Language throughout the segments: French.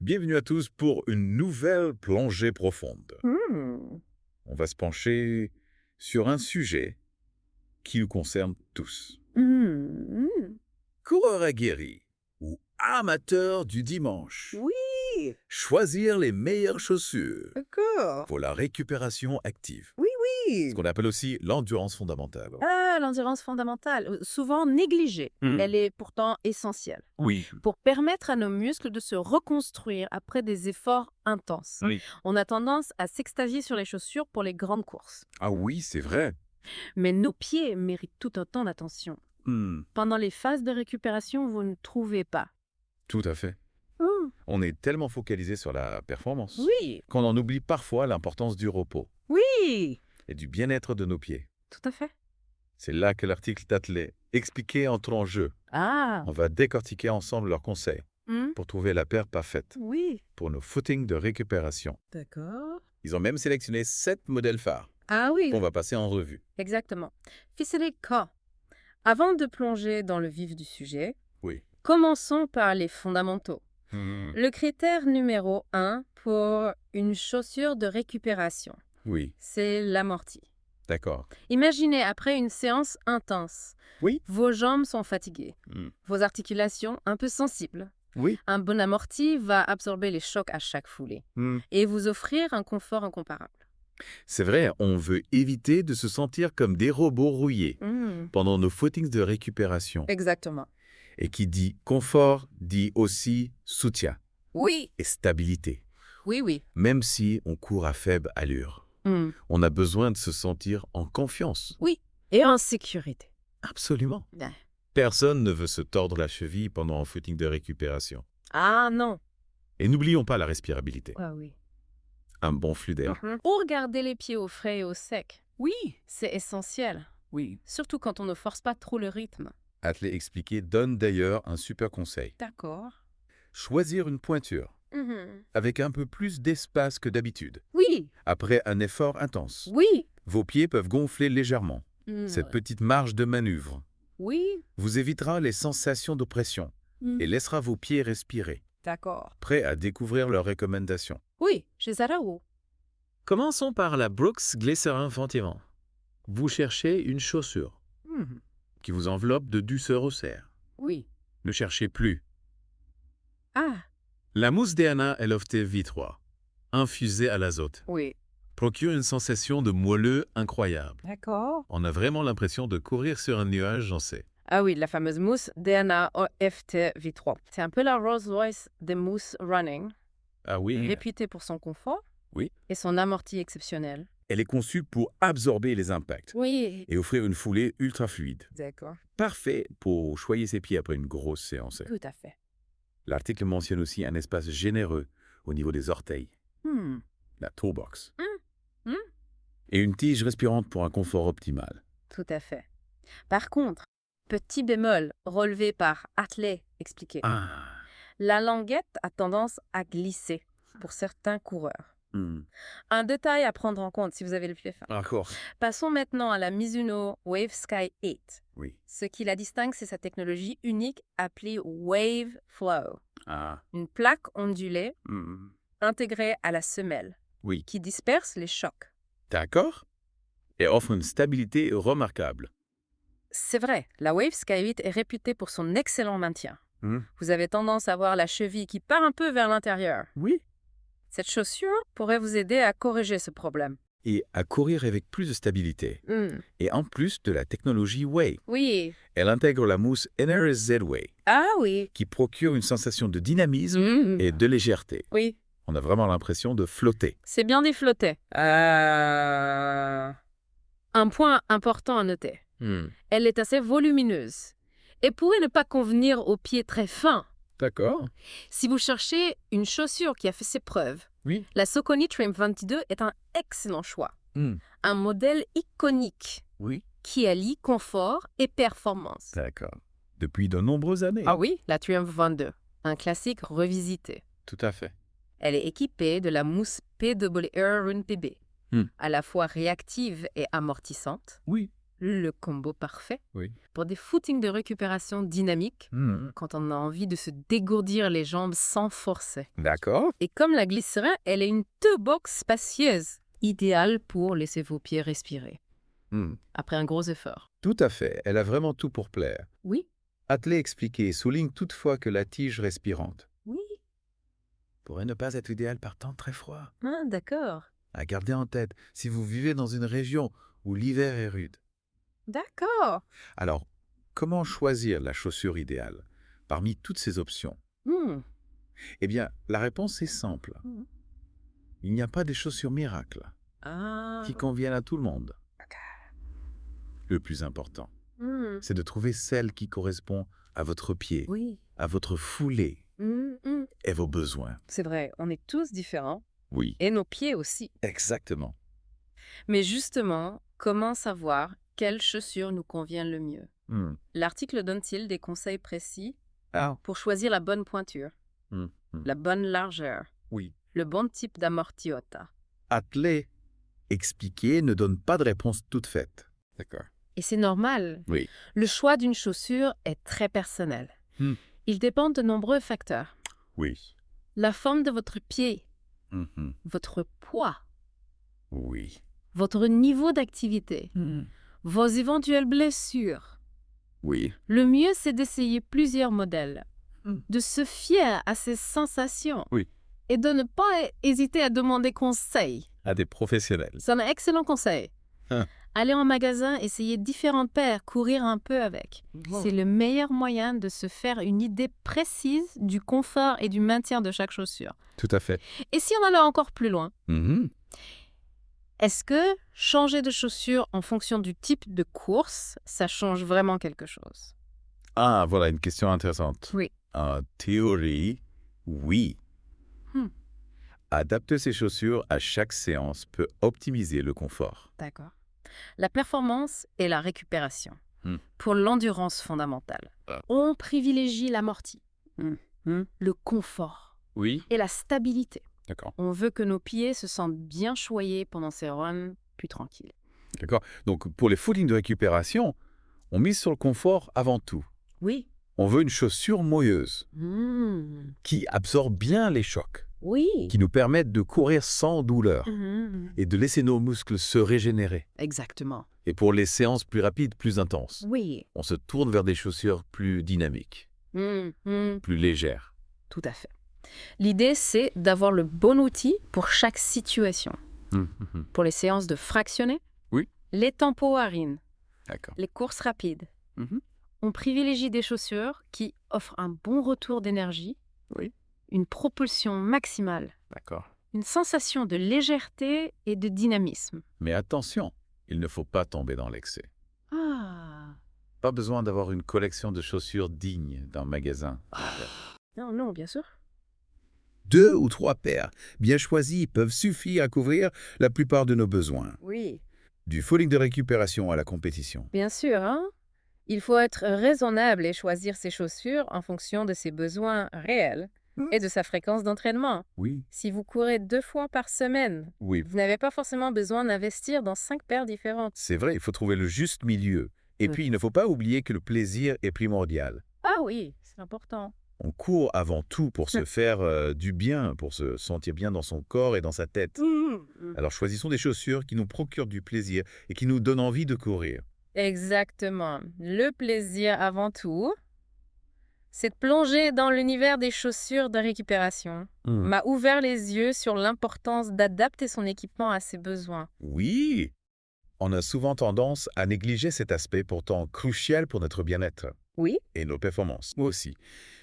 Bienvenue à tous pour une nouvelle plongée profonde. Hmm. On va se pencher sur un sujet qui nous concerne tous. Hmm. Coureur aguerri ou amateur du dimanche, Oui, choisir les meilleures chaussures d'accord. pour la récupération active. Oui, Ce oui. qu'on appelle aussi l'endurance fondamentale. Ah, l'endurance fondamentale, souvent négligée. Hmm. Elle est pourtant essentielle Oui. pour permettre à nos muscles de se reconstruire après des efforts intenses. Oui. On a tendance à s'extasier sur les chaussures pour les grandes courses. Ah oui, c'est vrai. Mais nos pieds méritent tout autant d'attention. Pendant les phases de récupération, vous ne trouvez pas? Tout à fait. Hmm. On est tellement focalisé sur la performance Oui, qu'on en oublie parfois l'importance du repos oui, et du bien-être de nos pieds. tout à fait. C'est là que l'article d'Athlé expliqué entre en jeu. Ah, On va décortiquer ensemble leurs conseils hmm. pour trouver la paire parfaite Oui, pour nos footings de récupération. d'accord. Ils ont même sélectionné 7 modèles phares Ah oui, qu'on va passer en revue. exactement. Ficeler quand? Avant de plonger dans le vif du sujet, Oui. commençons par les fondamentaux. Mhm. Le critère numéro 1 pour une chaussure de récupération, Oui, c'est l'amorti. d'accord. Imaginez après une séance intense. Oui. Vos jambes sont fatiguées, Mm. vos articulations un peu sensibles. Oui. Un bon amorti va absorber les chocs à chaque foulée Mm. et vous offrir un confort incomparable. C'est vrai, on veut éviter de se sentir comme des robots rouillés pendant nos footings de récupération. Exactement. Et qui dit confort dit aussi soutien Oui, et stabilité, oui, oui. même si on court à faible allure. On a besoin de se sentir en confiance. Oui, et en sécurité. Absolument. Ouais. Personne ne veut se tordre la cheville pendant un footing de récupération. Ah non. Et n'oublions pas la respirabilité. Ah oui. Un bon flux d'air. Ou garder les pieds au frais et au sec. Oui, C'est essentiel, oui, surtout quand on ne force pas trop le rythme. Athlé expliqué donne d'ailleurs un super conseil. D'accord. Choisir une pointure avec un peu plus d'espace que d'habitude. Oui, Après un effort intense, oui. vos pieds peuvent gonfler légèrement. Cette petite marge de manœuvre Oui. vous évitera les sensations d'oppression et laissera vos pieds respirer, D'accord. prêts à découvrir leurs recommandations. Oui, chez Zarao. Commençons par la Brooks Glycerin Ventiment. Vous cherchez une chaussure Qui vous enveloppe de douceur au cerf. Oui. Ne cherchez plus. Ah, La mousse Deana LFT V3, infusée à l'azote, oui. procure une sensation de moelleux incroyable. D'accord. On a vraiment l'impression de courir sur un nuage, j'en sais. Ah oui, la fameuse mousse DNA OFT V3. C'est un peu la Rolls-Royce des mousses running, Ah oui. réputée pour son confort Oui. et son amorti exceptionnel. Elle est conçue pour absorber les impacts Oui. et offrir une foulée ultra fluide. D'accord. Parfait pour choyer ses pieds après une grosse séance. Tout à fait. L'article mentionne aussi un espace généreux au niveau des orteils, la toe box, et une tige respirante pour un confort optimal. Tout à fait. Par contre, petit bémol relevé par Athlé expliqué. Ah. La languette a tendance à glisser pour certains coureurs. Un détail à prendre en compte si vous avez le pied fin. D'accord. Passons maintenant à la Mizuno Wave Sky 8. Oui. Ce qui la distingue, c'est sa technologie unique appelée Wave Flow. Ah. Une plaque ondulée intégrée à la semelle Oui. qui disperse les chocs. D'accord. Et offre une stabilité remarquable. C'est vrai, la Wave Sky 8 est réputée pour son excellent maintien. Hmm. Vous avez tendance à voir la cheville qui part un peu vers l'intérieur. Oui. Cette chaussure pourrait vous aider à corriger ce problème. Et à courir avec plus de stabilité. Et en plus de la technologie Way, Oui. elle intègre la mousse NRZ Way, Ah oui. qui procure une sensation de dynamisme et de légèreté. Oui. On a vraiment l'impression de flotter. C'est bien dit flotter. Un point important à noter. Elle est assez volumineuse et pourrait ne pas convenir aux pieds très fins. D'accord. Si vous cherchez une chaussure qui a fait ses preuves, Oui. la Saucony Trim 22 est un excellent choix. Un modèle iconique Oui. qui allie confort et performance. D'accord. Depuis de nombreuses années. Ah oui, la Triumph 22, un classique revisité. Tout à fait. Elle est équipée de la mousse PWR Rune PB, à la fois réactive et amortissante. Oui. le combo parfait Oui. pour des footings de récupération dynamiques quand on a envie de se dégourdir les jambes sans forcer. D'accord. Et comme la glycérin, elle est une toe box spacieuse, idéale pour laisser vos pieds respirer après un gros effort. Tout à fait. Elle a vraiment tout pour plaire. Oui, Atlet expliqué souligne toutefois que la tige respirante oui. pourrait ne pas être idéale par temps très froid. Ah, d'accord. À garder en tête si vous vivez dans une région où l'hiver est rude. D'accord. Alors, comment choisir la chaussure idéale parmi toutes ces options? Eh bien, la réponse est simple. Il n'y a pas de chaussures miracles qui conviennent à tout le monde. Le plus important, c'est de trouver celle qui correspond à votre pied, Oui. à votre foulée et vos besoins. C'est vrai, on est tous différents. Oui, Et nos pieds aussi. exactement. Mais justement, comment savoir quelle chaussure nous convient le mieux? L'article donne-t-il des conseils précis pour choisir la bonne pointure, la bonne largeur, Oui. le bon type d'amortiotta? Atlet expliqué ne donne pas de réponse toute faite. D'accord. Et c'est normal. Oui. Le choix d'une chaussure est très personnel. Il dépend de nombreux facteurs. Oui. La forme de votre pied, votre poids, Oui. votre niveau d'activité, vos éventuelles blessures. Oui. Le mieux, c'est d'essayer plusieurs modèles, de se fier à ses sensations Oui. et de ne pas hésiter à demander conseil. À des professionnels. C'est un excellent conseil. Aller en magasin, essayer différentes paires, courir un peu avec. C'est le meilleur moyen de se faire une idée précise du confort et du maintien de chaque chaussure. Tout à fait. Et si on allait encore plus loin, est-ce que changer de chaussure en fonction du type de course, ça change vraiment quelque chose? Ah, voilà une question intéressante. Oui. En théorie, oui. Adapter ses chaussures à chaque séance peut optimiser le confort. D'accord. La performance et la récupération. Pour l'endurance fondamentale, on privilégie l'amorti, le confort Oui. et la stabilité. D'accord. On veut que nos pieds se sentent bien choyés pendant ces runs plus tranquilles. D'accord. Donc, pour les footings de récupération, on mise sur le confort avant tout. Oui. On veut une chaussure moyeuse qui absorbe bien les chocs, Oui. qui nous permettent de courir sans douleur et de laisser nos muscles se régénérer. Exactement. Et pour les séances plus rapides, plus intenses, Oui. on se tourne vers des chaussures plus dynamiques, plus légères. Tout à fait. L'idée, c'est d'avoir le bon outil pour chaque situation. Pour les séances de fractionné, Oui. les tempo-arines, D'accord. les courses rapides, on privilégie des chaussures qui offrent un bon retour d'énergie, Oui. une propulsion maximale, D'accord. une sensation de légèreté et de dynamisme. Mais attention, il ne faut pas tomber dans l'excès. Ah. Pas besoin d'avoir une collection de chaussures dignes d'un magasin. Non, non, bien sûr. 2 ou 3 paires bien choisies peuvent suffire à couvrir la plupart de nos besoins. Oui. Du footing de récupération à la compétition. Bien sûr, hein. Il faut être raisonnable et choisir ses chaussures en fonction de ses besoins réels et de sa fréquence d'entraînement. Oui. Si vous courez 2 fois par semaine, Oui. vous n'avez pas forcément besoin d'investir dans 5 paires différentes. C'est vrai, il faut trouver le juste milieu. Et puis, il ne faut pas oublier que le plaisir est primordial. Ah oui, c'est important. On court avant tout pour se faire du bien, pour se sentir bien dans son corps et dans sa tête. Alors choisissons des chaussures qui nous procurent du plaisir et qui nous donnent envie de courir. Exactement. Le plaisir avant tout, c'est de plonger dans l'univers des chaussures de récupération. M'a ouvert les yeux sur l'importance d'adapter son équipement à ses besoins. Oui, on a souvent tendance à négliger cet aspect pourtant crucial pour notre bien-être. Oui. Et nos performances. Moi aussi,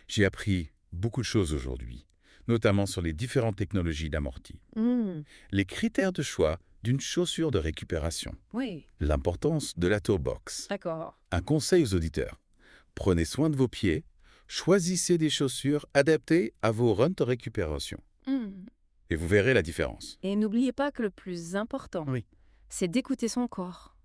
j'ai appris beaucoup de choses aujourd'hui, notamment sur les différentes technologies d'amorti. Les critères de choix d'une chaussure de récupération. Oui. L'importance de la toe box. D'accord. Un conseil aux auditeurs. Prenez soin de vos pieds. Choisissez des chaussures adaptées à vos runs de récupération. Et vous verrez la différence. Et n'oubliez pas que le plus important, c'est d'écouter son corps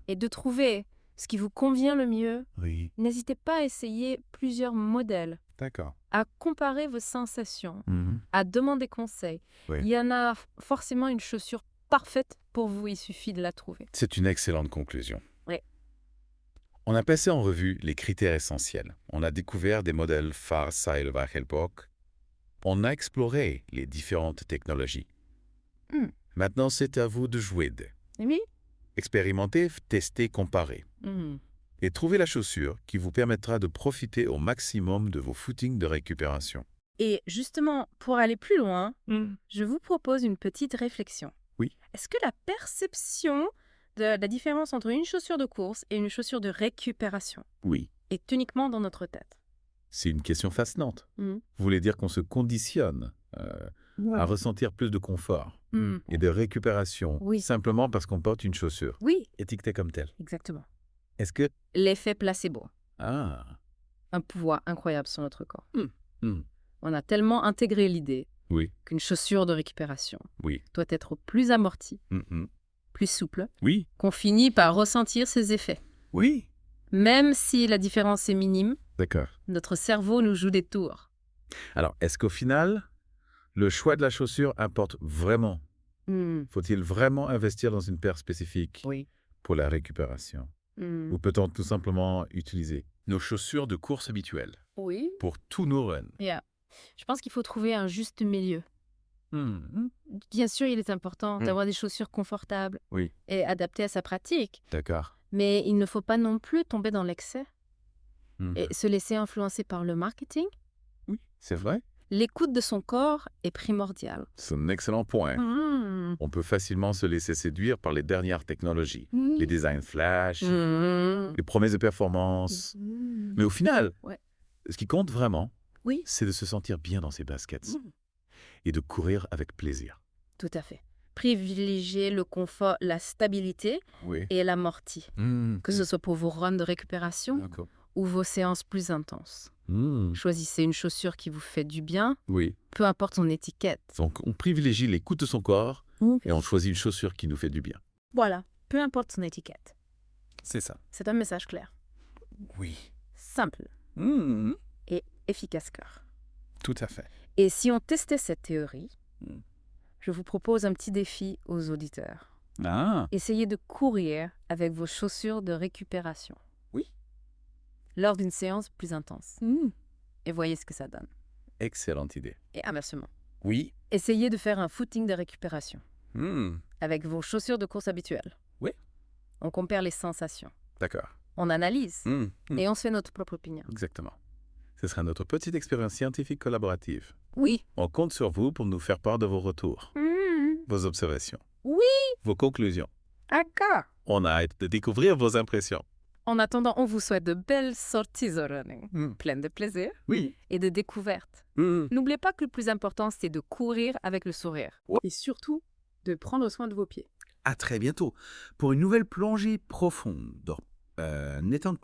et de trouver ce qui vous convient le mieux. Oui. N'hésitez pas à essayer plusieurs modèles, D'accord. à comparer vos sensations, à demander conseil. Oui. Il y en a forcément une chaussure parfaite pour vous, il suffit de la trouver. C'est une excellente conclusion. Oui. On a passé en revue les critères essentiels. On a découvert des modèles Far Side Wackelbock. On a exploré les différentes technologies. Maintenant, c'est à vous de jouer. Oui. Expérimentez, testez, comparez. Et trouvez la chaussure qui vous permettra de profiter au maximum de vos footings de récupération. Et justement, pour aller plus loin, je vous propose une petite réflexion. Oui. Est-ce que la perception de la différence entre une chaussure de course et une chaussure de récupération Oui. est uniquement dans notre tête? C'est une question fascinante. Vous voulez dire qu'on se conditionne à ressentir plus de confort et de récupération simplement parce qu'on porte une chaussure étiquetée comme telle. Exactement. Est-ce que... L'effet placebo. Ah. Un pouvoir incroyable sur notre corps. On a tellement intégré l'idée qu'une chaussure de récupération doit être plus amortie, plus souple, qu'on finit par ressentir ses effets. Oui. Même si la différence est minime, D'accord. notre cerveau nous joue des tours. Alors, est-ce qu'au final, le choix de la chaussure importe vraiment? Faut-il vraiment investir dans une paire spécifique pour la récupération? Ou peut-on tout simplement utiliser nos chaussures de course habituelles pour tous nos runs? Je pense qu'il faut trouver un juste milieu. Bien sûr, il est important d'avoir des chaussures confortables et adaptées à sa pratique. D'accord. Mais il ne faut pas non plus tomber dans l'excès et se laisser influencer par le marketing. Oui, c'est vrai. L'écoute de son corps est primordiale. C'est un excellent point. On peut facilement se laisser séduire par les dernières technologies, les designs flash, les promesses de performance. Mais au final, ce qui compte vraiment, c'est de se sentir bien dans ses baskets et de courir avec plaisir. Tout à fait. Privilégier le confort, la stabilité et l'amorti, que ce soit pour vos runs de récupération ou vos séances plus intenses. Choisissez une chaussure qui vous fait du bien, peu importe son étiquette. Donc, on privilégie l'écoute de son corps et on choisit une chaussure qui nous fait du bien. Voilà, peu importe son étiquette. C'est ça. C'est un message clair. Oui. Simple et efficace cœur. Tout à fait. Et si on testait cette théorie, je vous propose un petit défi aux auditeurs. Essayez de courir avec vos chaussures de récupération. Lors d'une séance plus intense. Et voyez ce que ça donne. Excellente idée. Et inversement. Oui. Essayez de faire un footing de récupération. Avec vos chaussures de course habituelles. On compare les sensations. D'accord. On analyse. Et on se fait notre propre opinion. Exactement. Ce sera notre petite expérience scientifique collaborative. Oui. On compte sur vous pour nous faire part de vos retours, vos observations, vos conclusions. D'accord. On a hâte de découvrir vos impressions. En attendant, on vous souhaite de belles sorties au running, pleines de plaisir et de découvertes. N'oubliez pas que le plus important, c'est de courir avec le sourire. Et surtout, de prendre soin de vos pieds. À très bientôt pour une nouvelle plongée profonde. N'étant